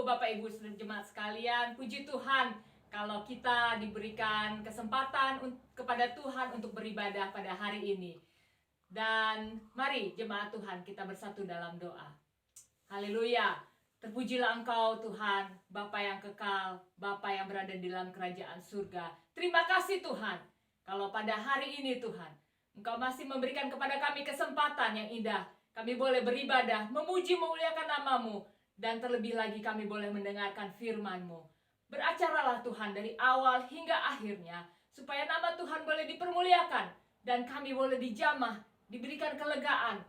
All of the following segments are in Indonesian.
Bapak Ibu jemaat sekalian, puji Tuhan kalau kita diberikan kesempatan kepada Tuhan untuk beribadah pada hari ini. Dan mari jemaat Tuhan kita bersatu dalam doa. Haleluya. Terpujilah Engkau Tuhan, Bapa yang kekal, Bapa yang berada di dalam kerajaan surga. Terima kasih Tuhan, kalau pada hari ini Tuhan, Engkau masih memberikan kepada kami kesempatan yang indah. Kami boleh beribadah, memuji, memuliakan nama-Mu, dan terlebih lagi kami boleh mendengarkan firman-Mu. Beracaralah Tuhan dari awal hingga akhirnya, supaya nama Tuhan boleh dipermuliakan, dan kami boleh dijamah, diberikan kelegaan,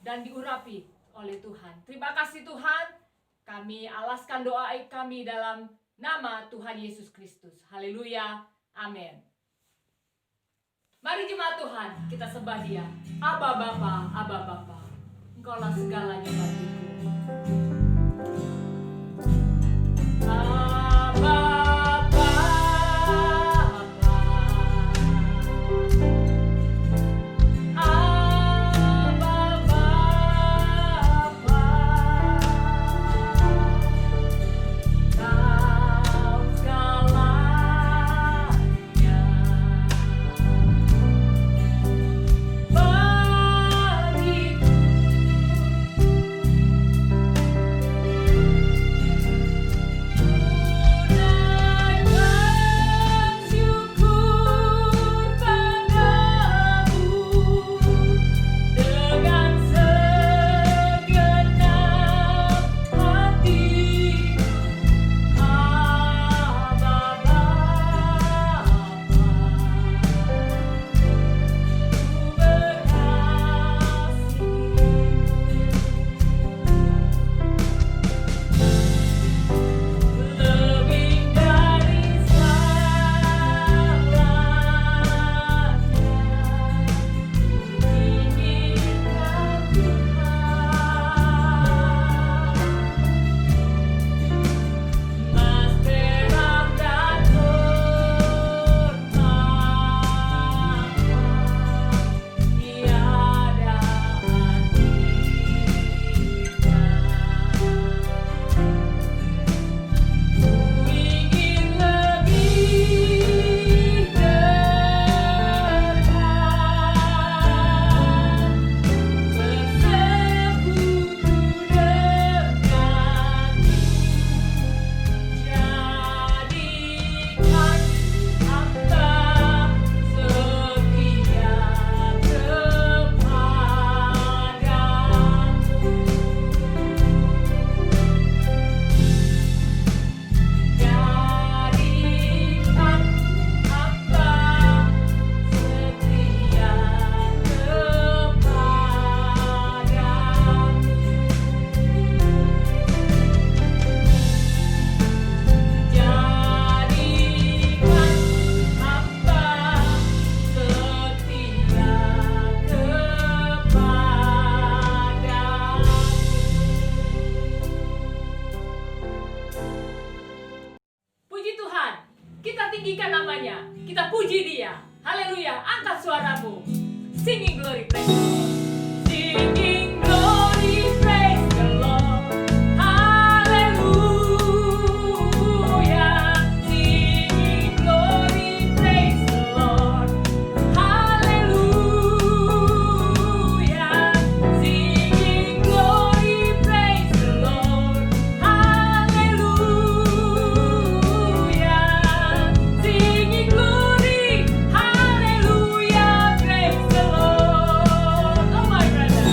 dan diurapi oleh Tuhan. Terima kasih Tuhan. Kami alaskan doa kami dalam nama Tuhan Yesus Kristus. Haleluya. Amin. Mari jemaat Tuhan, kita sembah Dia. Aba Bapa, Aba Bapa, Engkaulah segalanya bagiku. Aba Bapa, tinggikan namanya, kita puji Dia. Haleluya, angkat suaramu. Singing glory, praise the Lord. Singing glory, praise the Lord. Haleluya. Singing glory, praise the Lord. Haleluya. Singing glory, praise the Lord. Haleluya. Singing glory, hallelujah, praise the Lord. Oh my brother.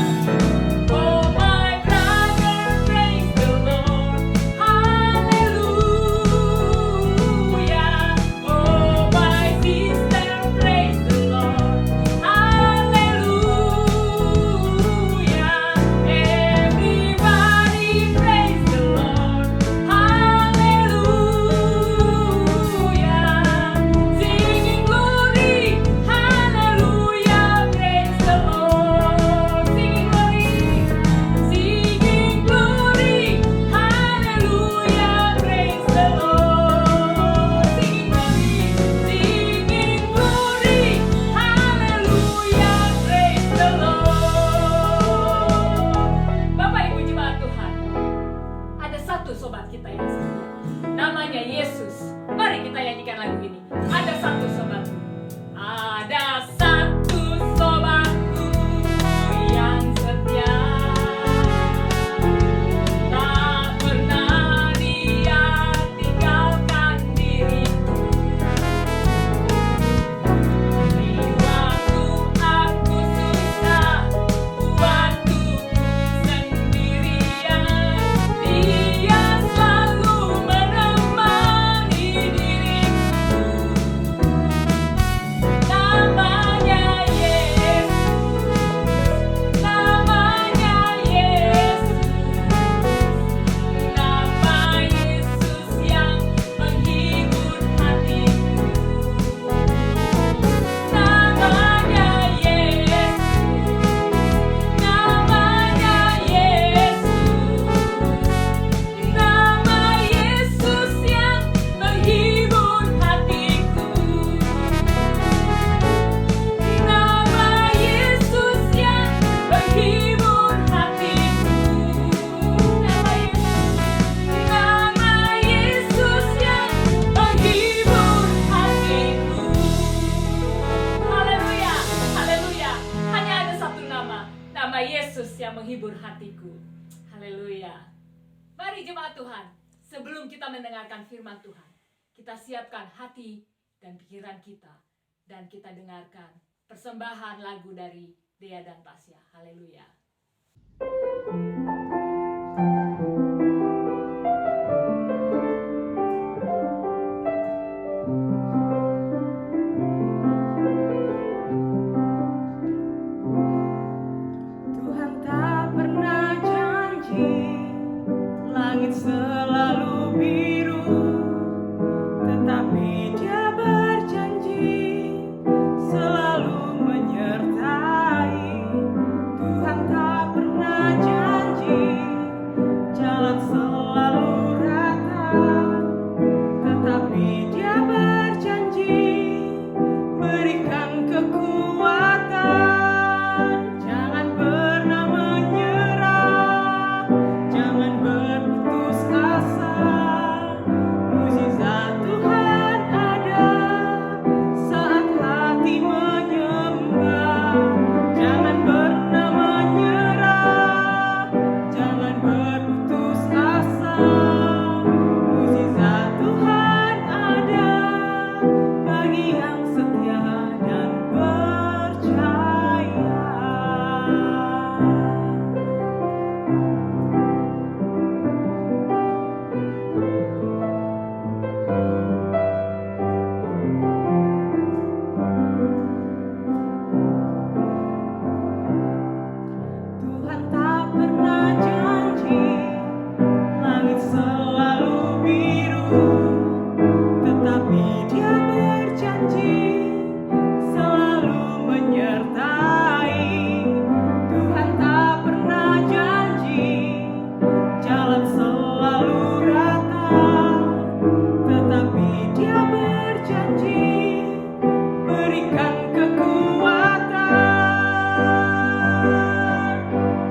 Mari jemaat Tuhan, sebelum kita mendengarkan firman Tuhan, kita siapkan hati dan pikiran kita, dan kita dengarkan persembahan lagu dari Dea dan Tasya. Haleluya. Tuhan tak pernah janji langit selalu biru, tetapi Dia berjanji selalu menyertai. Tuhan tak pernah janji jalan selalu rata, tetapi Dia berjanji berikan kekuatan. Jangan pernah menyerah, jangan berputus asa. Mukjizat Tuhan ada saat hati menyembah. Jangan pernah menyerah, jangan berputus asa. Mukjizat Tuhan ada bagi yang setia dan percaya. Tuhan tak pernah janji langit selalu biru, tetapi Dia berjanji selalu menyertai. Tuhan tak pernah janji jalan selalu rata, tetapi Dia berjanji berikan kekuatan.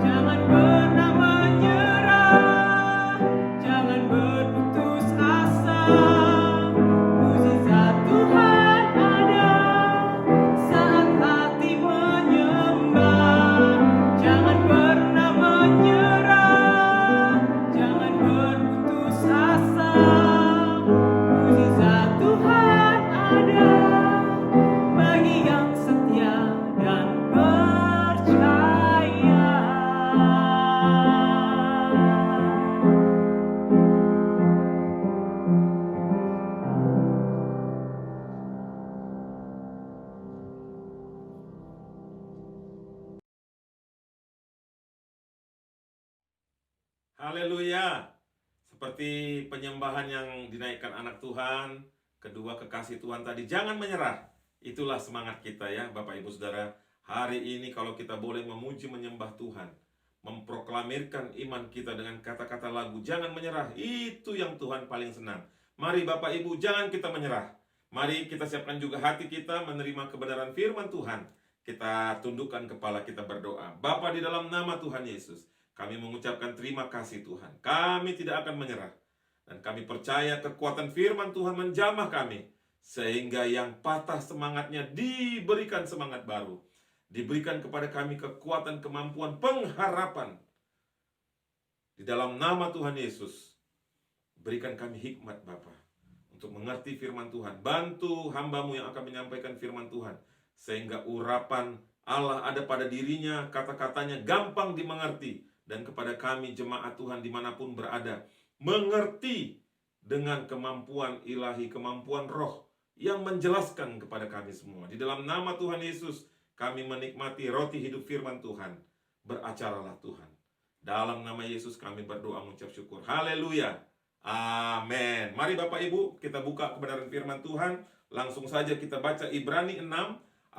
Jangan pernah menyerah, jangan berputus asa. Mukjizat Tuhan ada saat hati menyembah. Jangan pernah menyerah, jangan berputus asa. Mukjizat Tuhan ada bagi yang setia dan percaya. Haleluya. Seperti penyembahan yang dinaikkan anak Tuhan, kedua kekasih Tuhan tadi, jangan menyerah. Itulah semangat kita ya Bapak Ibu Saudara. Hari ini kalau kita boleh memuji menyembah Tuhan, memproklamirkan iman kita dengan kata-kata lagu, jangan menyerah. Itu yang Tuhan paling senang. Mari Bapak Ibu, jangan kita menyerah. Mari kita siapkan juga hati kita menerima kebenaran firman Tuhan. Kita tundukkan kepala kita berdoa. Bapa, di dalam nama Tuhan Yesus, kami mengucapkan terima kasih Tuhan. Kami tidak akan menyerah. Dan kami percaya kekuatan firman Tuhan menjamah kami. Sehingga yang patah semangatnya diberikan semangat baru. Diberikan kepada kami kekuatan, kemampuan, pengharapan. Di dalam nama Tuhan Yesus, berikan kami hikmat Bapa untuk mengerti firman Tuhan. Bantu hamba-Mu yang akan menyampaikan firman Tuhan, sehingga urapan Allah ada pada dirinya, kata-katanya gampang dimengerti. Dan kepada kami jemaat Tuhan dimanapun berada, mengerti dengan kemampuan ilahi, kemampuan roh yang menjelaskan kepada kami semua. Di dalam nama Tuhan Yesus, kami menikmati roti hidup firman Tuhan. Beracaralah Tuhan. Dalam nama Yesus kami berdoa mengucap syukur. Haleluya. Amin. Mari Bapak Ibu, kita buka kebenaran firman Tuhan. Langsung saja kita baca Ibrani 6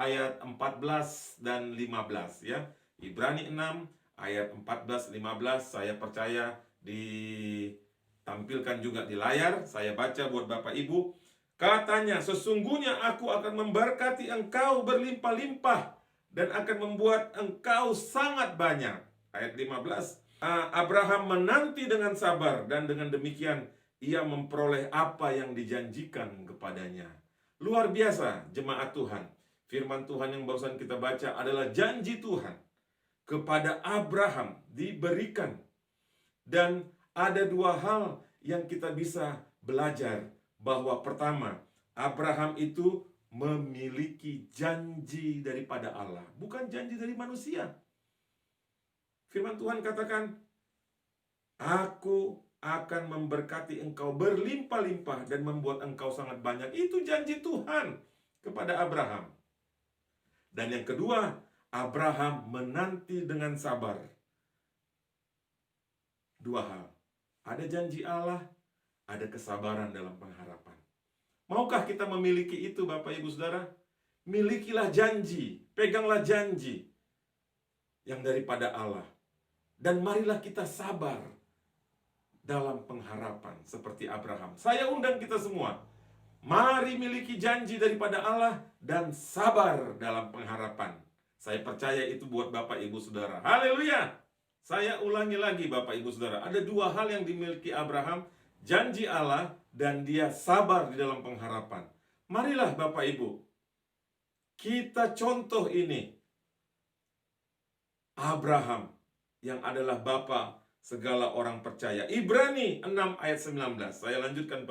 ayat 14 dan 15 ya. Ibrani 6 ayat 14-15, saya percaya ditampilkan juga di layar. Saya baca buat Bapak Ibu. Katanya, sesungguhnya aku akan memberkati engkau berlimpah-limpah dan akan membuat engkau sangat banyak. Ayat 15. Abraham menanti dengan sabar dan dengan demikian ia memperoleh apa yang dijanjikan kepadanya. Luar biasa jemaat Tuhan. Firman Tuhan yang barusan kita baca adalah janji Tuhan kepada Abraham diberikan. Dan ada dua hal yang kita bisa belajar. Bahwa pertama, Abraham itu memiliki janji daripada Allah, bukan janji dari manusia. Firman Tuhan katakan, Aku akan memberkati engkau berlimpah-limpah dan membuat engkau sangat banyak. Itu janji Tuhan kepada Abraham. Dan yang kedua, Abraham menanti dengan sabar. Dua hal. Ada janji Allah, ada kesabaran dalam pengharapan. Maukah kita memiliki itu, Bapak Ibu Saudara? Milikilah janji, peganglah janji yang daripada Allah. Dan marilah kita sabar dalam pengharapan seperti Abraham. Saya undang kita semua, mari miliki janji daripada Allah dan sabar dalam pengharapan. Saya percaya itu buat Bapak Ibu Saudara. Haleluya! Saya ulangi lagi Bapak Ibu Saudara, ada dua hal yang dimiliki Abraham, janji Allah dan dia sabar di dalam pengharapan. Marilah Bapak Ibu, kita contoh ini. Abraham yang adalah bapa segala orang percaya. Ibrani 6 ayat 19. Saya lanjutkan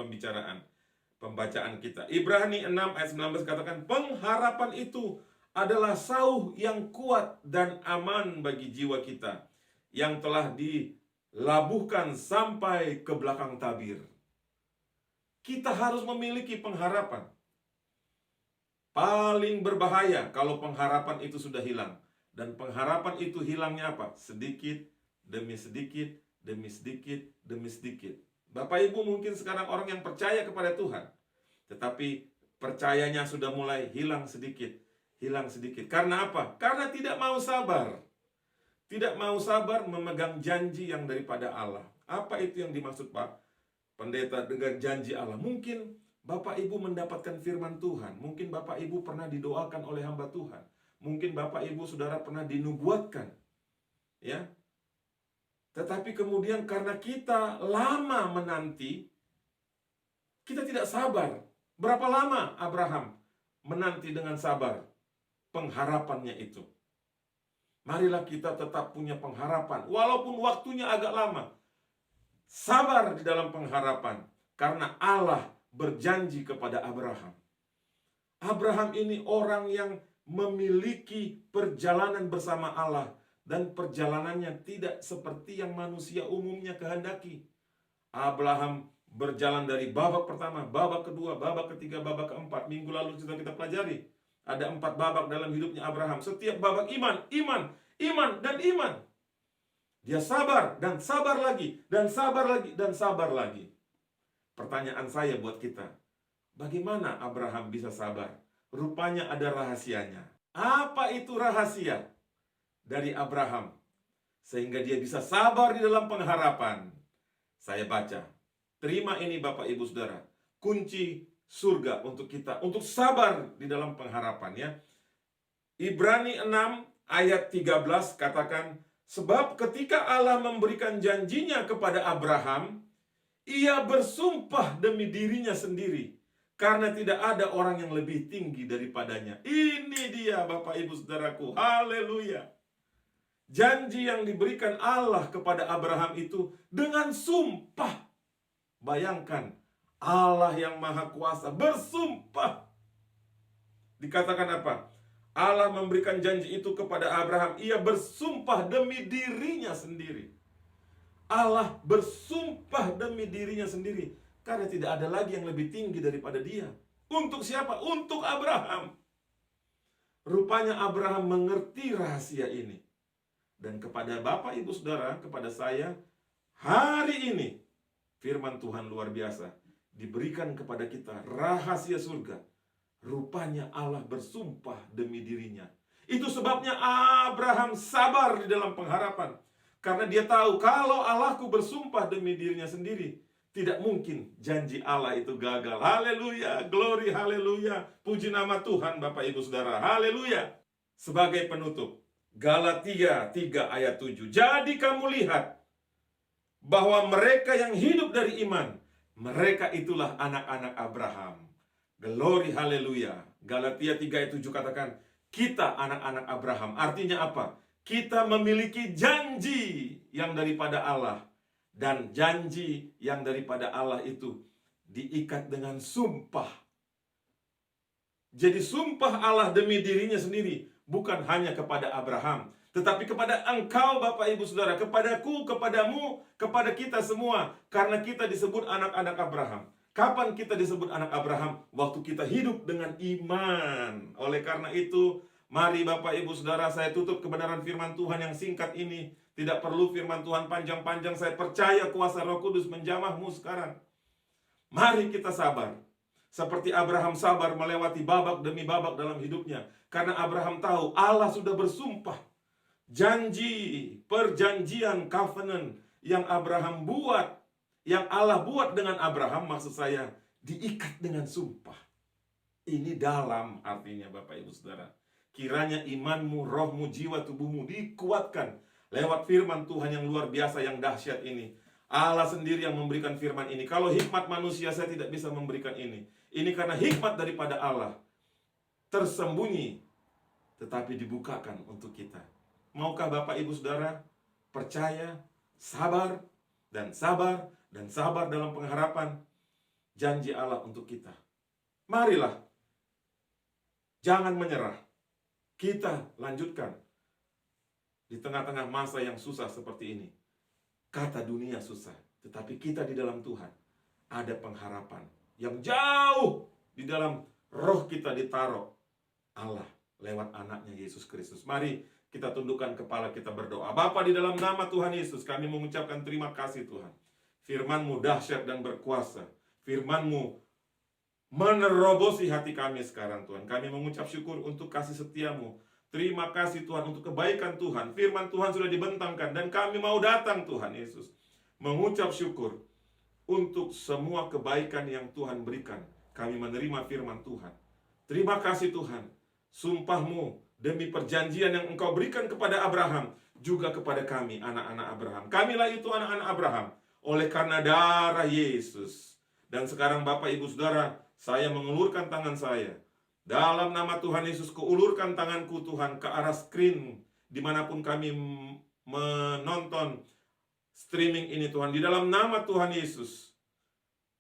pembacaan kita. Ibrani 6 ayat 19 katakan, pengharapan itu adalah sauh yang kuat dan aman bagi jiwa kita, yang telah dilabuhkan sampai ke belakang tabir. Kita harus memiliki pengharapan. Paling berbahaya kalau pengharapan itu sudah hilang. Dan pengharapan itu hilangnya apa? Sedikit demi sedikit, demi sedikit, demi sedikit. Bapak Ibu mungkin sekarang orang yang percaya kepada Tuhan, tetapi percayanya sudah mulai hilang sedikit. Hilang sedikit. Karena apa? Karena tidak mau sabar. Tidak mau sabar memegang janji yang daripada Allah. Apa itu yang dimaksud Pak Pendeta dengan janji Allah? Mungkin Bapak Ibu mendapatkan firman Tuhan. Mungkin Bapak Ibu pernah didoakan oleh hamba Tuhan. Mungkin Bapak Ibu Saudara pernah dinubuatkan. Ya. Tetapi kemudian karena kita lama menanti, kita tidak sabar. Berapa lama Abraham menanti dengan sabar pengharapannya itu? Marilah kita tetap punya pengharapan, walaupun waktunya agak lama. Sabar di dalam pengharapan, karena Allah berjanji kepada Abraham. Abraham ini orang yang memiliki perjalanan bersama Allah, dan perjalanannya tidak seperti yang manusia umumnya kehendaki. Abraham berjalan dari babak pertama, babak kedua, babak ketiga, babak keempat. Minggu lalu sudah kita pelajari. Ada 4 babak dalam hidupnya Abraham. Setiap babak iman, dan iman. Dia sabar, dan sabar lagi, dan sabar lagi, dan sabar lagi. Pertanyaan saya buat kita, bagaimana Abraham bisa sabar? Rupanya ada rahasianya. Apa itu rahasia dari Abraham sehingga dia bisa sabar di dalam pengharapan? Saya baca. Terima ini Bapak Ibu Saudara, kunci surga untuk kita, untuk sabar di dalam pengharapan ya. Ibrani 6 ayat 13 katakan, sebab ketika Allah memberikan janjinya kepada Abraham, ia bersumpah demi dirinya sendiri, karena tidak ada orang yang lebih tinggi daripadanya. Ini dia Bapak Ibu Saudaraku, haleluya. Janji yang diberikan Allah kepada Abraham itu dengan sumpah. Bayangkan, Allah yang maha kuasa bersumpah. Dikatakan apa? Allah memberikan janji itu kepada Abraham, ia bersumpah demi dirinya sendiri. Allah bersumpah demi dirinya sendiri, karena tidak ada lagi yang lebih tinggi daripada dia. Untuk siapa? Untuk Abraham. Rupanya Abraham mengerti rahasia ini. Dan kepada Bapak Ibu Saudara, kepada saya, hari ini firman Tuhan luar biasa diberikan kepada kita, rahasia surga. Rupanya Allah bersumpah demi dirinya. Itu sebabnya Abraham sabar di dalam pengharapan. Karena dia tahu kalau Allahku bersumpah demi dirinya sendiri, tidak mungkin janji Allah itu gagal. Haleluya, glory, haleluya. Puji nama Tuhan Bapak Ibu Saudara. Haleluya. Sebagai penutup, Galatia 3 ayat 7. Jadi kamu lihat bahwa mereka yang hidup dari iman, mereka itulah anak-anak Abraham. Glory, haleluya. Galatia 3 ayat 7 katakan, kita anak-anak Abraham. Artinya apa? Kita memiliki janji yang daripada Allah. Dan janji yang daripada Allah itu diikat dengan sumpah. Jadi sumpah Allah demi dirinya sendiri, bukan hanya kepada Abraham, tetapi kepada engkau Bapak Ibu Saudara, kepadaku, kepadamu, kepada kita semua. Karena kita disebut anak-anak Abraham. Kapan kita disebut anak Abraham? Waktu kita hidup dengan iman. Oleh karena itu, mari Bapak Ibu Saudara, saya tutup kebenaran firman Tuhan yang singkat ini. Tidak perlu firman Tuhan panjang-panjang. Saya percaya kuasa Roh Kudus menjamahmu sekarang. Mari kita sabar. Seperti Abraham sabar melewati babak demi babak dalam hidupnya. Karena Abraham tahu Allah sudah bersumpah. Janji, perjanjian, covenant yang Abraham buat, yang Allah buat dengan Abraham, maksud saya, diikat dengan sumpah. Ini dalam artinya Bapak Ibu Saudara. Kiranya imanmu, rohmu, jiwa, tubuhmu dikuatkan lewat firman Tuhan yang luar biasa, yang dahsyat ini. Allah sendiri yang memberikan firman ini. Kalau hikmat manusia, saya tidak bisa memberikan ini. Ini karena hikmat daripada Allah. Tersembunyi, tetapi dibukakan untuk kita. Maukah Bapak Ibu Saudara percaya, sabar, dan sabar, dan sabar dalam pengharapan janji Allah untuk kita? Marilah, jangan menyerah. Kita lanjutkan. Di tengah-tengah masa yang susah seperti ini, kata dunia susah, tetapi kita di dalam Tuhan ada pengharapan yang jauh. Di dalam roh kita ditaruh Allah lewat anaknya Yesus Kristus. Mari kita tundukkan kepala, kita berdoa. Bapa, di dalam nama Tuhan Yesus, kami mengucapkan terima kasih Tuhan. Firman-Mu dahsyat dan berkuasa. Firman-Mu menerobosi hati kami sekarang Tuhan. Kami mengucap syukur untuk kasih setia-Mu. Terima kasih Tuhan untuk kebaikan Tuhan. Firman Tuhan sudah dibentangkan dan kami mau datang Tuhan Yesus. Mengucap syukur untuk semua kebaikan yang Tuhan berikan. Kami menerima firman Tuhan. Terima kasih Tuhan. Sumpah-Mu demi perjanjian yang Engkau berikan kepada Abraham, juga kepada kami, anak-anak Abraham. Kamilah itu anak-anak Abraham, oleh karena darah Yesus. Dan sekarang Bapak Ibu Saudara, saya mengulurkan tangan saya. Dalam nama Tuhan Yesus, kuulurkan tanganku Tuhan ke arah screen dimanapun kami menonton streaming ini Tuhan. Di dalam nama Tuhan Yesus,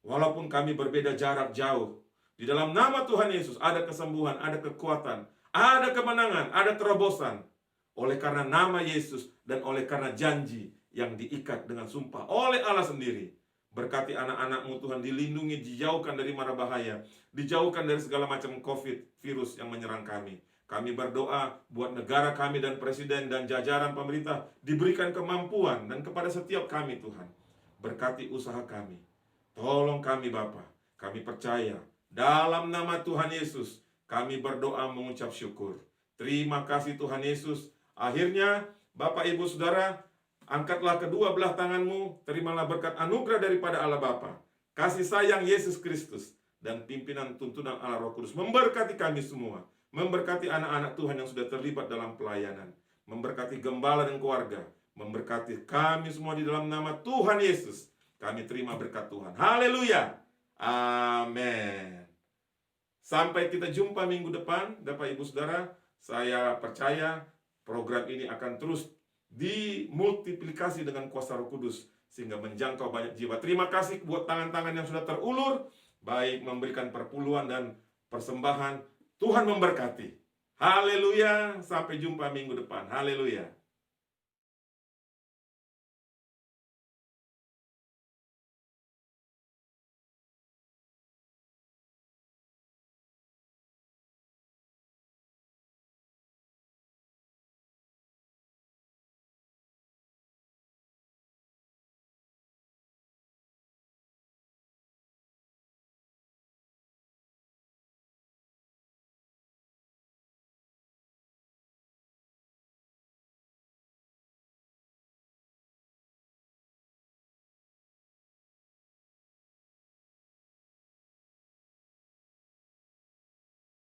walaupun kami berbeda jarak jauh, di dalam nama Tuhan Yesus ada kesembuhan, ada kekuatan, ada kemenangan, ada terobosan. Oleh karena nama Yesus dan oleh karena janji yang diikat dengan sumpah oleh Allah sendiri. Berkati anak-anak-Mu Tuhan, dilindungi, dijauhkan dari mara bahaya, dijauhkan dari segala macam COVID, virus yang menyerang kami. Kami berdoa buat negara kami dan presiden dan jajaran pemerintah diberikan kemampuan, dan kepada setiap kami Tuhan. Berkati usaha kami. Tolong kami Bapa. Kami percaya dalam nama Tuhan Yesus kami berdoa mengucap syukur. Terima kasih Tuhan Yesus. Akhirnya Bapak Ibu Saudara, angkatlah kedua belah tanganmu, terimalah berkat anugerah daripada Allah Bapa, kasih sayang Yesus Kristus, dan pimpinan tuntunan Allah Roh Kudus memberkati kami semua, memberkati anak-anak Tuhan yang sudah terlibat dalam pelayanan, memberkati gembala dan keluarga, memberkati kami semua di dalam nama Tuhan Yesus. Kami terima berkat Tuhan. Haleluya. Amin. Sampai kita jumpa minggu depan, Bapak Ibu Saudara. Saya percaya program ini akan terus dimultiplikasi dengan kuasa Roh Kudus sehingga menjangkau banyak jiwa. Terima kasih buat tangan-tangan yang sudah terulur, baik memberikan perpuluhan dan persembahan. Tuhan memberkati. Haleluya. Sampai jumpa minggu depan. Haleluya.